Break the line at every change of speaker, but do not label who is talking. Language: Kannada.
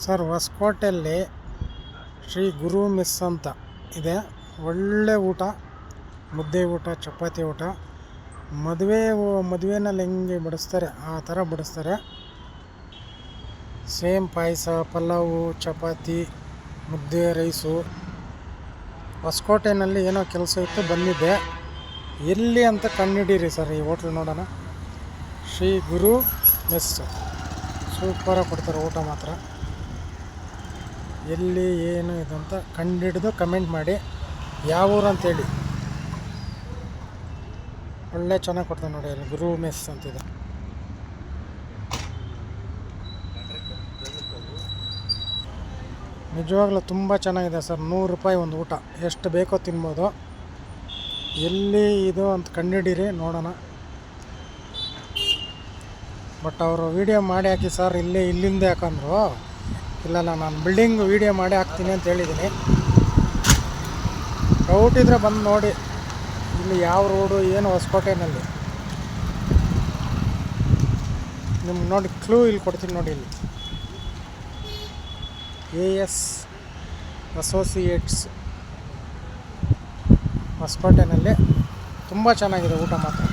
ಸರ್, ಹೊಸಕೋಟೆಯಲ್ಲಿ ಶ್ರೀ ಗುರು ಮೆಸ್ ಅಂತ ಇದೆ. ಒಳ್ಳೆ ಊಟ, ಮುದ್ದೆ ಊಟ, ಚಪಾತಿ ಊಟ. ಮದುವೆನಲ್ಲಿ ಹೆಂಗೆ ಬಡಿಸ್ತಾರೆ ಆ ಥರ ಬಡಿಸ್ತಾರೆ. ಸೇಮ್ ಪಾಯಸ, ಪಲಾವು, ಚಪಾತಿ, ಮುದ್ದೆ, ರೈಸು. ಹೊಸಕೋಟೆಯಲ್ಲಿ ಏನೋ ಕೆಲಸ ಇತ್ತು, ಬಂದಿದ್ದೆ. ಎಲ್ಲಿ ಅಂತ ಕಂಡುಹಿಡೀರಿ ಸರ್ ಈ ಹೋಟ್ಲ್ ನೋಡೋಣ. ಶ್ರೀ ಗುರು ಮೆಸ್ ಸೂಪರಾಗಿ ಕೊಡ್ತಾರೆ ಊಟ ಮಾತ್ರ. ಎಲ್ಲಿ ಏನು ಇದಂತ ಕಂಡುಹಿಡಿದು ಕಮೆಂಟ್ ಮಾಡಿ, ಯಾವ ಊರು ಅಂತೇಳಿ. ಒಳ್ಳೆ ಚೆನ್ನಾಗಿ ಕೊಡ್ತಾರೆ ನೋಡಿ, ಅಲ್ಲಿ ಗುರು ಮೆಸ್ ಅಂತಿದೆ. ನಿಜವಾಗ್ಲೂ ತುಂಬ ಚೆನ್ನಾಗಿದೆ ಸರ್. 100 ರೂಪಾಯಿ ಒಂದು ಊಟ, ಎಷ್ಟು ಬೇಕೋ ತಿನ್ಬೋದು. ಎಲ್ಲಿ ಇದು ಅಂತ ಕಂಡುಹಿಡೀರಿ ನೋಡೋಣ. ಬಟ್ ಅವರು ವೀಡಿಯೋ ಮಾಡಿ ಹಾಕಿ ಸರ್, ಇಲ್ಲಿಂದ ಯಾಕಂದ್ರು. ಇಲ್ಲ ನಾನು ಬಿಲ್ಡಿಂಗ್ ವೀಡಿಯೋ ಮಾಡಿ ಹಾಕ್ತೀನಿ ಅಂತ ಹೇಳಿದ್ದೀನಿ. ಡೌಟ್ ಇದ್ದರೆ ಬಂದು ನೋಡಿ, ಇಲ್ಲಿ ಯಾವ ರೋಡು ಏನು ಹೊಸಕೋಟೆನಲ್ಲಿ ನಿಮ್ಗೆ ನೋಡಿ ಕ್ಲೂ ಇಲ್ಲಿ ಕೊಡ್ತೀನಿ ನೋಡಿ. ಇಲ್ಲಿ AS ಅಸೋಸಿಯೇಟ್ಸ್ ಹೊಸಕೋಟೆನಲ್ಲಿ ತುಂಬ ಚೆನ್ನಾಗಿದೆ ಊಟ ಮಾತ್ರ.